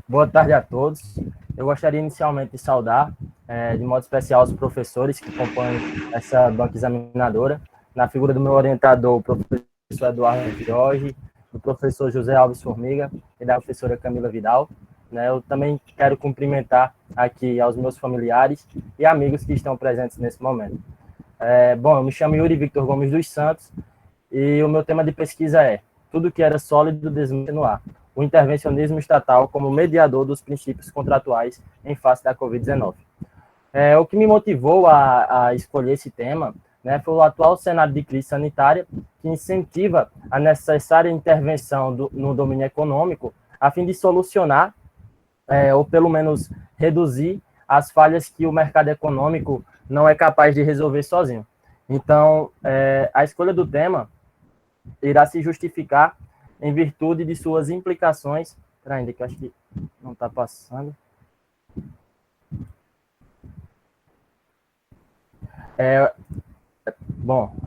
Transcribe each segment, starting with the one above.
Boa tarde a todos. Eu gostaria inicialmente de saudar, de modo especial, os professores que compõem essa banca examinadora, na figura do meu orientador, o professor Eduardo Jorge, do professor José Alves Formiga e da professora Camila Vidal. Eu também quero cumprimentar aqui aos meus familiares e amigos que estão presentes nesse momento. Eu me chamo Yuri Victor Gomes dos Santos e o meu tema de pesquisa é Tudo que era sólido desmancha no ar. O intervencionismo estatal como mediador dos princípios contratuais em face da Covid-19. O que me motivou a escolher esse tema, foi o atual cenário de crise sanitária, que incentiva a necessária intervenção no domínio econômico, a fim de solucionar, ou pelo menos reduzir, as falhas que o mercado econômico não é capaz de resolver sozinho. Então, a escolha do tema irá se justificar em virtude de suas implicações. Ainda que eu acho que não está passando.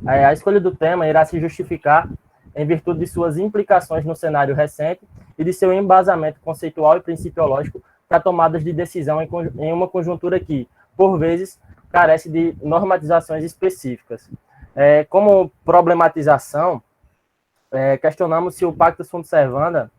A escolha do tema irá se justificar em virtude de suas implicações no cenário recente e de seu embasamento conceitual e principiológico para tomadas de decisão em uma conjuntura que, por vezes, carece de normatizações específicas. Como problematização, questionamos se o Pacta Sunt Servanda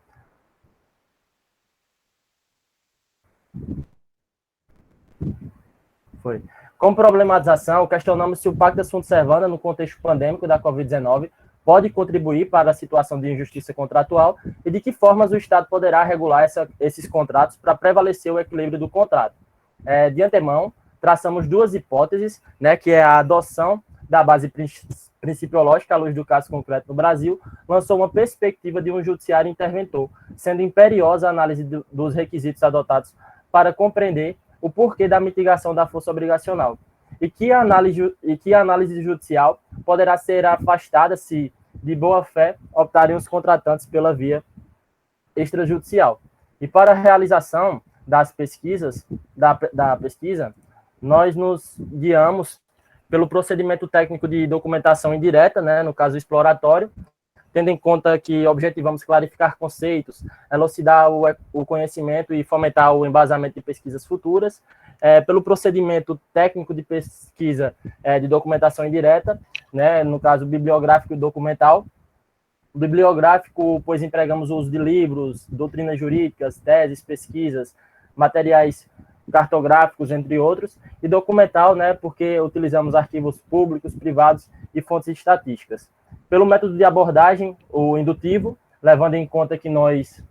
Como problematização, questionamos se o Pacta Sunt Servanda, no contexto pandêmico da Covid-19, pode contribuir para a situação de injustiça contratual e de que formas o Estado poderá regular esses contratos para prevalecer o equilíbrio do contrato. De antemão, traçamos duas hipóteses, que é a adoção da base principiológica à luz do caso concreto no Brasil, lançou uma perspectiva de um judiciário interventor, sendo imperiosa a análise dos requisitos adotados para compreender o porquê da mitigação da força obrigacional, e que a análise judicial poderá ser afastada se, de boa fé, optarem os contratantes pela via extrajudicial. E para a realização das pesquisas, da pesquisa, nós nos guiamos pelo procedimento técnico de documentação indireta, no caso exploratório, tendo em conta que objetivamos clarificar conceitos, elucidar o conhecimento e fomentar o embasamento de pesquisas futuras, pelo procedimento técnico de pesquisa de documentação indireta, no caso bibliográfico e documental. O bibliográfico, pois empregamos o uso de livros, doutrinas jurídicas, teses, pesquisas, materiais cartográficos, entre outros, e documental, porque utilizamos arquivos públicos, privados e fontes estatísticas. Pelo método de abordagem, o indutivo, levando em conta que nós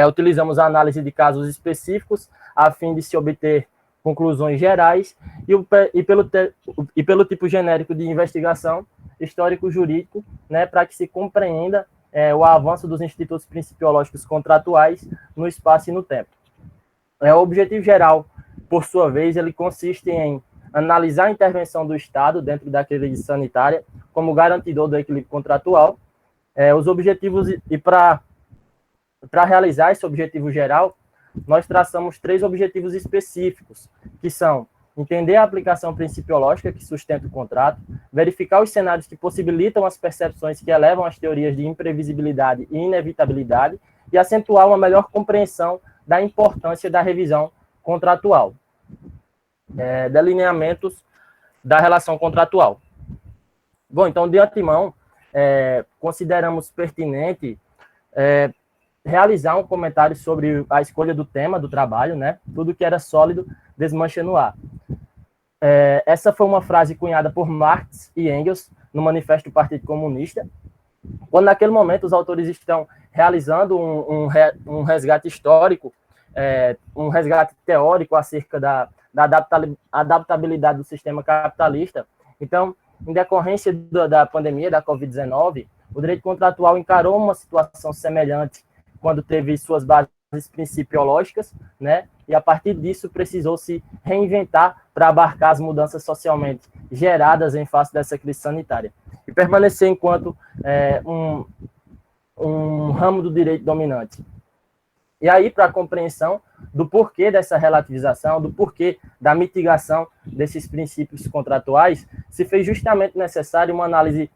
utilizamos a análise de casos específicos, a fim de se obter conclusões gerais, e pelo tipo genérico de investigação, histórico-jurídico, para que se compreenda o avanço dos institutos principiológicos contratuais no espaço e no tempo. O objetivo geral, por sua vez, ele consiste em analisar a intervenção do Estado dentro da crise sanitária como garantidor do equilíbrio contratual, os objetivos, e para realizar esse objetivo geral, nós traçamos 3 objetivos específicos, que são entender a aplicação principiológica que sustenta o contrato, verificar os cenários que possibilitam as percepções que elevam as teorias de imprevisibilidade e inevitabilidade e acentuar uma melhor compreensão da importância da revisão contratual. Delineamentos da relação contratual. Então, de antemão, consideramos pertinente realizar um comentário sobre a escolha do tema do trabalho, Tudo que era sólido desmancha no ar. Essa foi uma frase cunhada por Marx e Engels no Manifesto do Partido Comunista, quando naquele momento os autores estão realizando um resgate histórico, um resgate teórico acerca da adaptabilidade do sistema capitalista. Então, em decorrência da pandemia da Covid-19, o direito contratual encarou uma situação semelhante quando teve suas bases principiológicas, e a partir disso precisou se reinventar para abarcar as mudanças socialmente geradas em face dessa crise sanitária e permanecer enquanto um ramo do direito dominante. E aí, para a compreensão do porquê dessa relativização, do porquê da mitigação desses princípios contratuais, se fez justamente necessário uma análise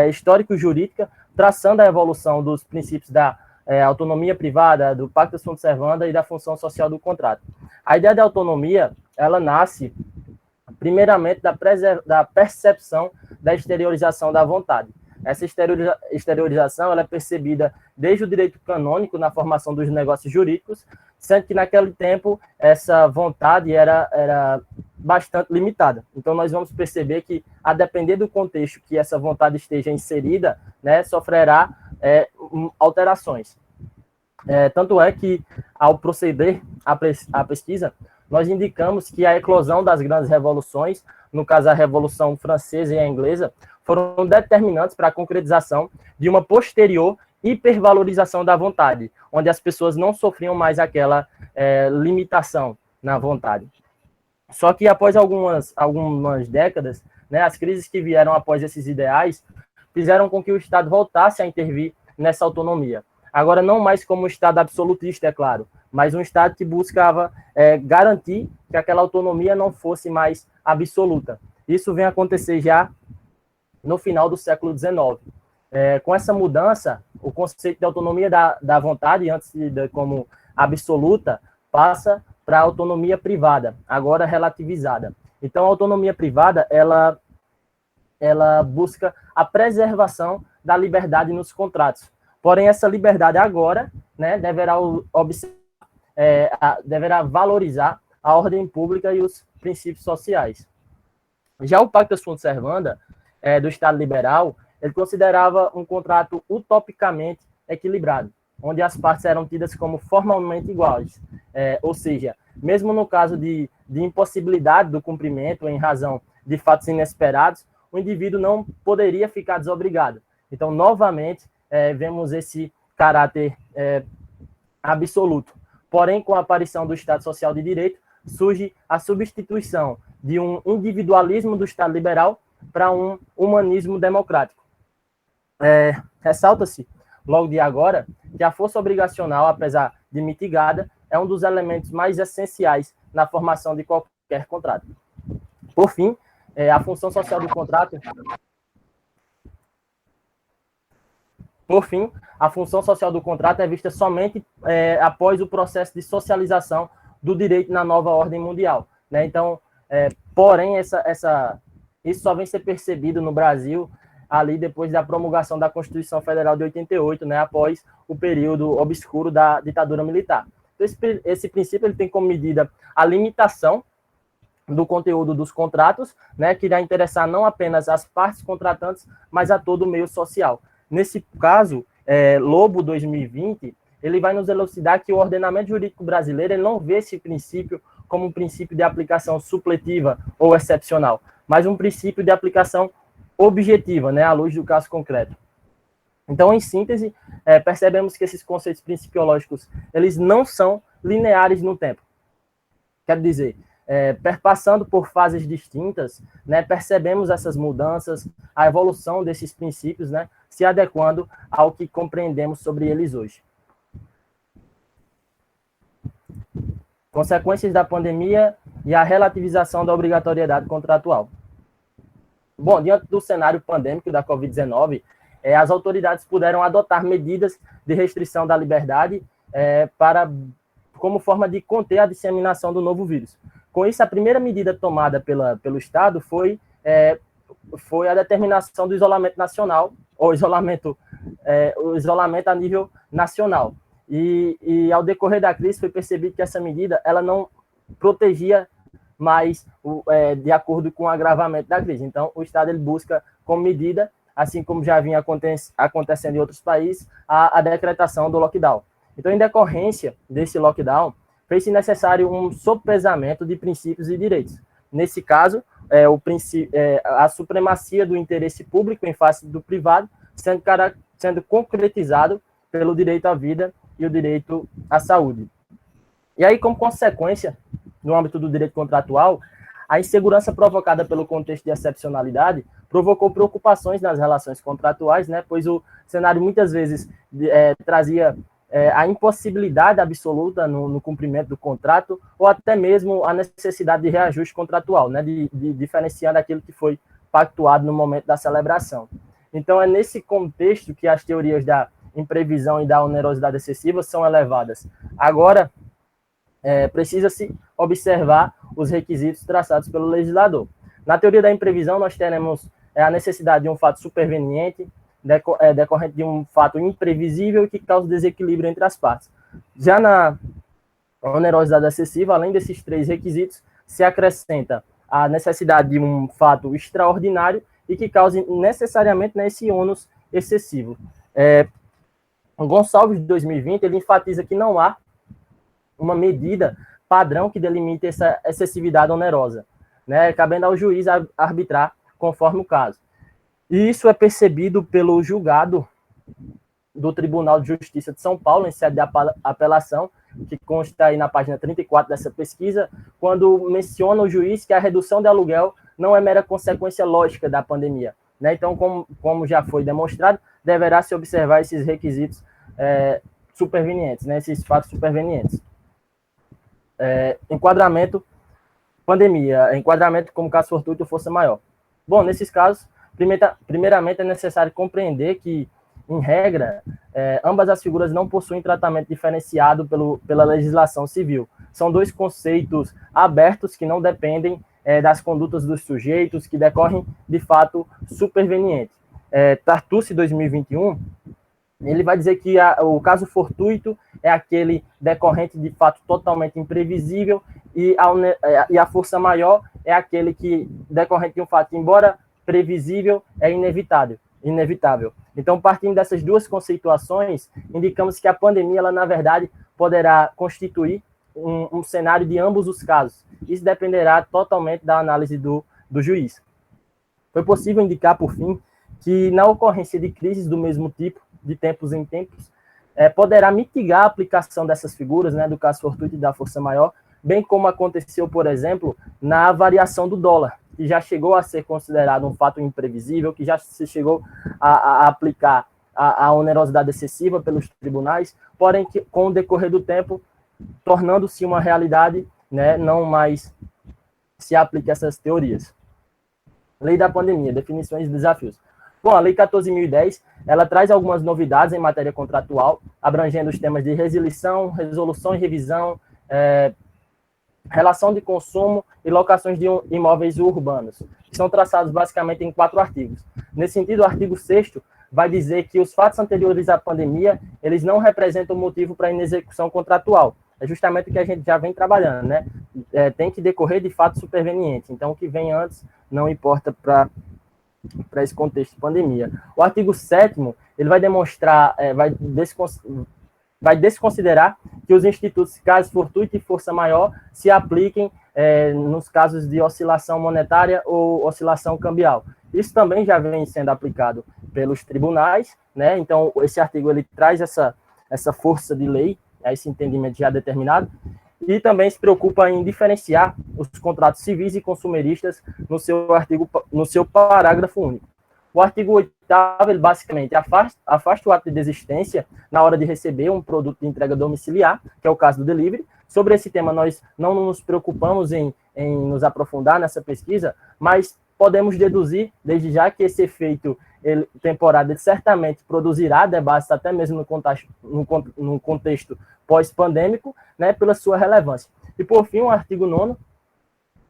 histórico-jurídica, traçando a evolução dos princípios da autonomia privada, do pacta sunt servanda e da função social do contrato. A ideia da autonomia, ela nasce primeiramente da percepção da exteriorização da vontade. Essa exteriorização ela é percebida desde o direito canônico na formação dos negócios jurídicos, sendo que naquele tempo essa vontade era bastante limitada. Então nós vamos perceber que, a depender do contexto que essa vontade esteja inserida, né, sofrerá alterações. Tanto é que, ao proceder à pesquisa, nós indicamos que a eclosão das grandes revoluções, no caso a Revolução Francesa e a Inglesa, foram determinantes para a concretização de uma posterior hipervalorização da vontade, onde as pessoas não sofriam mais aquela limitação na vontade. Só que após algumas décadas, né, as crises que vieram após esses ideais fizeram com que o Estado voltasse a intervir nessa autonomia. Agora, não mais como um Estado absolutista, é claro, mas um Estado que buscava garantir que aquela autonomia não fosse mais absoluta. Isso vem acontecer já no final do século XIX. Com essa mudança, o conceito de autonomia da vontade, antes como absoluta, passa para a autonomia privada, agora relativizada. Então, a autonomia privada, ela busca a preservação da liberdade nos contratos. Porém, essa liberdade agora, né, deverá valorizar a ordem pública e os princípios sociais. Já o Pacta Sunt Servanda, do Estado liberal, ele considerava um contrato utopicamente equilibrado, onde as partes eram tidas como formalmente iguais. Ou seja, mesmo no caso de impossibilidade do cumprimento em razão de fatos inesperados, o indivíduo não poderia ficar desobrigado. Então, novamente, vemos esse caráter absoluto. Porém, com a aparição do Estado Social de Direito, surge a substituição de um individualismo do Estado liberal para um humanismo democrático. Ressalta-se, logo de agora, que a força obrigacional, apesar de mitigada, é um dos elementos mais essenciais na formação de qualquer contrato. Por fim, a função social do contrato... Por fim, a função social do contrato é vista somente após o processo de socialização do direito na nova ordem mundial, né? Então, porém, isso só vem ser percebido no Brasil ali depois da promulgação da Constituição Federal de 88, né, após o período obscuro da ditadura militar. Então, esse princípio ele tem como medida a limitação do conteúdo dos contratos, né, que irá interessar não apenas as partes contratantes, mas a todo o meio social. Nesse caso, Lobo 2020, ele vai nos elucidar que o ordenamento jurídico brasileiro ele não vê esse princípio como um princípio de aplicação supletiva ou excepcional, mas um princípio de aplicação objetiva, né, à luz do caso concreto. Então, em síntese, percebemos que esses conceitos principiológicos, eles não são lineares no tempo. Quer dizer, perpassando por fases distintas, né, percebemos essas mudanças, a evolução desses princípios, né, se adequando ao que compreendemos sobre eles hoje. Consequências da pandemia e a relativização da obrigatoriedade contratual. Bom, diante do cenário pandêmico da Covid-19, as autoridades puderam adotar medidas de restrição da liberdade como forma de conter a disseminação do novo vírus. Com isso, a primeira medida tomada pelo Estado foi a determinação do isolamento nacional, ou o isolamento a nível nacional. E ao decorrer da crise foi percebido que essa medida ela não protegia mais de acordo com o agravamento da crise. Então, o Estado ele busca como medida, assim como já vinha acontecendo em outros países, a decretação do lockdown. Então, em decorrência desse lockdown, fez-se necessário um sopesamento de princípios e direitos. Nesse caso, a supremacia do interesse público em face do privado, sendo concretizado pelo direito à vida e o direito à saúde. E aí, como consequência, no âmbito do direito contratual, a insegurança provocada pelo contexto de excepcionalidade provocou preocupações nas relações contratuais, né, pois o cenário muitas vezes trazia a impossibilidade absoluta no cumprimento do contrato, ou até mesmo a necessidade de reajuste contratual, né, de diferenciar aquilo que foi pactuado no momento da celebração. Então, é nesse contexto que as teorias da imprevisão e da onerosidade excessiva são elevadas. Agora, precisa-se observar os requisitos traçados pelo legislador. Na teoria da imprevisão, nós teremos a necessidade de um fato superveniente, decorrente de um fato imprevisível e que causa desequilíbrio entre as partes. Já na onerosidade excessiva, além desses três requisitos, se acrescenta a necessidade de um fato extraordinário e que cause necessariamente esse ônus excessivo. O Gonçalves, de 2020, ele enfatiza que não há uma medida padrão que delimite essa excessividade onerosa, né, cabendo ao juiz arbitrar conforme o caso. E isso é percebido pelo julgado do Tribunal de Justiça de São Paulo, em sede de apelação, que consta aí na página 34 dessa pesquisa, quando menciona o juiz que a redução de aluguel não é mera consequência lógica da pandemia, né? Então, como já foi demonstrado, deverá se observar esses requisitos supervenientes, né? Esses fatos supervenientes. Enquadramento, pandemia, enquadramento como caso fortuito ou força maior. Bom, nesses casos, primeiramente é necessário compreender que, em regra, ambas as figuras não possuem tratamento diferenciado pela legislação civil. São dois conceitos abertos que não dependem das condutas dos sujeitos, que decorrem de fato superveniente. Tartucci, 2021, ele vai dizer que o caso fortuito é aquele decorrente de fato totalmente imprevisível e a força maior é aquele que decorrente de um fato, embora previsível, é inevitável. Então, partindo dessas duas conceituações, indicamos que a pandemia, ela, na verdade, poderá constituir um cenário de ambos os casos. Isso dependerá totalmente da análise do juiz. Foi possível indicar, por fim, que na ocorrência de crises do mesmo tipo, de tempos em tempos, poderá mitigar a aplicação dessas figuras, né, do caso fortuito e da força maior, bem como aconteceu, por exemplo, na variação do dólar, que já chegou a ser considerado um fato imprevisível, que já se chegou a aplicar a onerosidade excessiva pelos tribunais, porém, que, com o decorrer do tempo, tornando-se uma realidade, né, não mais se aplica essas teorias. Lei da pandemia, definições e desafios. Bom, a Lei 14.010, ela traz algumas novidades em matéria contratual, abrangendo os temas de resilição, resolução e revisão, relação de consumo e locações de imóveis urbanos, que são traçados basicamente em 4 artigos. Nesse sentido, o artigo 6º vai dizer que os fatos anteriores à pandemia, eles não representam motivo para inexecução contratual. É justamente o que a gente já vem trabalhando, né? Tem que decorrer de fato superveniente. Então, o que vem antes não importa para esse contexto de pandemia. O artigo 7º, ele vai demonstrar, vai desconsiderar que os institutos caso fortuito e força maior se apliquem nos casos de oscilação monetária ou oscilação cambial. Isso também já vem sendo aplicado pelos tribunais, né? Então, esse artigo ele traz essa força de lei, esse entendimento já determinado, e também se preocupa em diferenciar os contratos civis e consumeristas no seu parágrafo único. O artigo 8º, ele basicamente afasta o ato de desistência na hora de receber um produto de entrega domiciliar, que é o caso do delivery. Sobre esse tema, nós não nos preocupamos em nos aprofundar nessa pesquisa, mas podemos deduzir, desde já, que esse efeito temporário ele certamente produzirá debates até mesmo no contexto pós-pandêmico, né, pela sua relevância. E, por fim, o artigo 9º,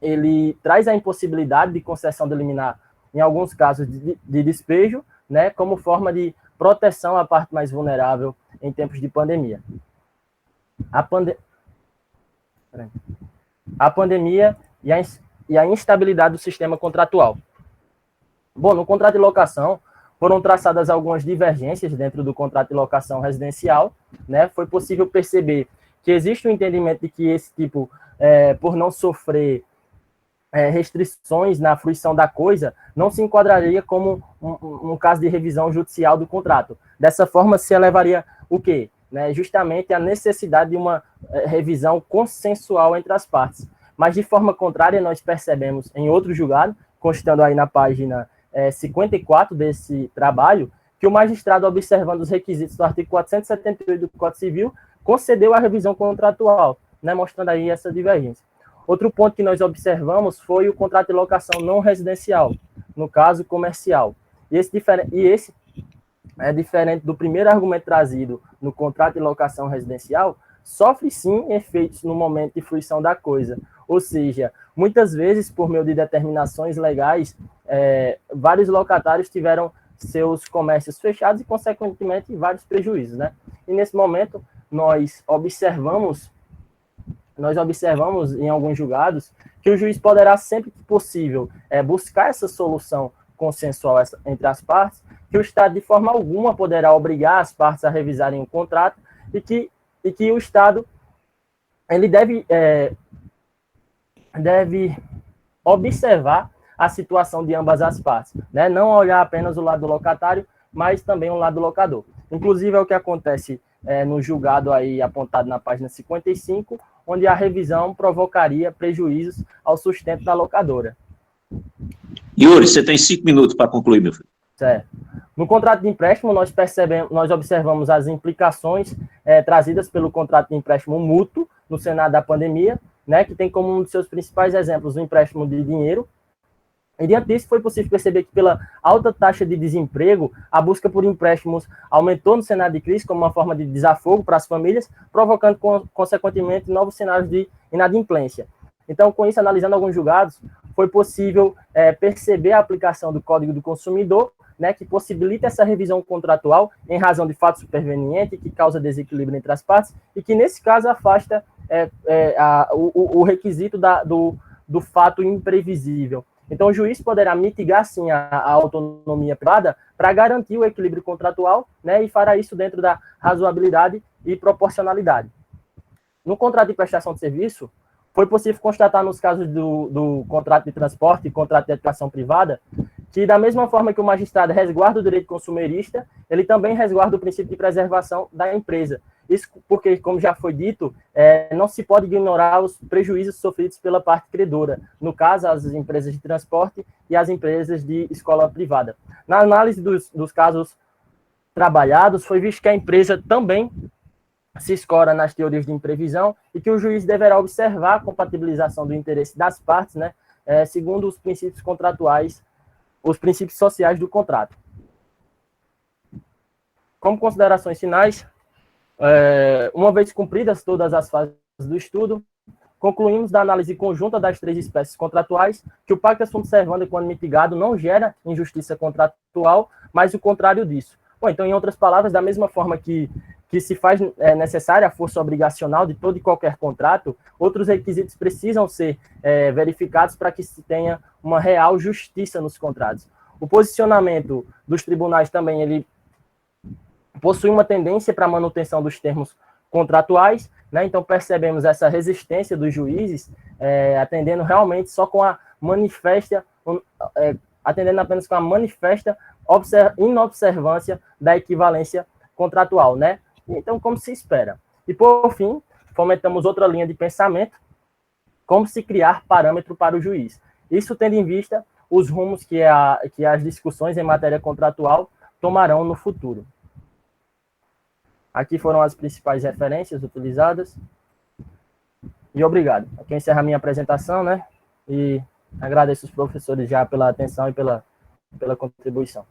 ele traz a impossibilidade de concessão de liminar em alguns casos de despejo, né, como forma de proteção à parte mais vulnerável em tempos de pandemia. A pandemia e a instabilidade do sistema contratual. Bom, no contrato de locação, foram traçadas algumas divergências dentro do contrato de locação residencial, né? Foi possível perceber que existe um entendimento de que esse tipo, por não sofrer restrições na fruição da coisa, não se enquadraria como um caso de revisão judicial do contrato. Dessa forma, se elevaria o quê? Né? Justamente a necessidade de uma revisão consensual entre as partes. Mas, de forma contrária, nós percebemos em outro julgado, constando aí na página 54 desse trabalho, que o magistrado, observando os requisitos do artigo 478 do Código Civil, concedeu a revisão contratual, né, mostrando aí essa divergência. Outro ponto que nós observamos foi o contrato de locação não residencial, no caso comercial. E esse é diferente do primeiro argumento trazido no contrato de locação residencial, sofre sim efeitos no momento de fruição da coisa. Ou seja, muitas vezes, por meio de determinações legais, vários locatários tiveram seus comércios fechados e, consequentemente, vários prejuízos, né? E nesse momento, nós observamos em alguns julgados que o juiz poderá, sempre que possível, buscar essa solução consensual entre as partes, que o Estado, de forma alguma, poderá obrigar as partes a revisarem o contrato e que o Estado ele deve observar a situação de ambas as partes, né? Não olhar apenas o lado do locatário, mas também o lado do locador. Inclusive, é o que acontece no julgado aí apontado na página 55, onde a revisão provocaria prejuízos ao sustento da locadora. Yuri, você tem 5 minutos para concluir, meu filho. Certo. No contrato de empréstimo, nós observamos as implicações trazidas pelo contrato de empréstimo mútuo no cenário da pandemia, né, que tem como um dos seus principais exemplos o empréstimo de dinheiro. E diante disso, foi possível perceber que, pela alta taxa de desemprego, a busca por empréstimos aumentou no cenário de crise como uma forma de desafogo para as famílias, provocando, consequentemente, novos cenários de inadimplência. Então, com isso, analisando alguns julgados, foi possível perceber a aplicação do Código do Consumidor, né, que possibilita essa revisão contratual em razão de fato superveniente, que causa desequilíbrio entre as partes, e que, nesse caso, afasta o requisito do fato imprevisível. Então, o juiz poderá mitigar, sim, a autonomia privada para garantir o equilíbrio contratual, né, e fará isso dentro da razoabilidade e proporcionalidade. No contrato de prestação de serviço, foi possível constatar nos casos do contrato de transporte e contrato de educação privada que, da mesma forma que o magistrado resguarda o direito consumerista, ele também resguarda o princípio de preservação da empresa. Isso porque, como já foi dito, não se pode ignorar os prejuízos sofridos pela parte credora, no caso, as empresas de transporte e as empresas de escola privada. Na análise dos casos trabalhados, foi visto que a empresa também se escora nas teorias de imprevisão e que o juiz deverá observar a compatibilização do interesse das partes, né, segundo os princípios contratuais, os princípios sociais do contrato. Como considerações finais, uma vez cumpridas todas as fases do estudo, concluímos da análise conjunta das 3 espécies contratuais que o pacta sunt servanda, quando mitigado, não gera injustiça contratual, mas o contrário disso. Bom, então, em outras palavras, da mesma forma que se faz necessária a força obrigacional de todo e qualquer contrato, outros requisitos precisam ser verificados para que se tenha uma real justiça nos contratos. O posicionamento dos tribunais também, ele possui uma tendência para a manutenção dos termos contratuais, né? Então percebemos essa resistência dos juízes, atendendo realmente só com a manifesta, atendendo apenas com a manifesta inobservância da equivalência contratual, né? Então, como se espera. E, por fim, fomentamos outra linha de pensamento, como se criar parâmetro para o juiz. Isso tendo em vista os rumos que as discussões em matéria contratual tomarão no futuro. Aqui foram as principais referências utilizadas. E obrigado. Aqui eu encerro a minha apresentação, né? E agradeço os professores já pela atenção e pela contribuição.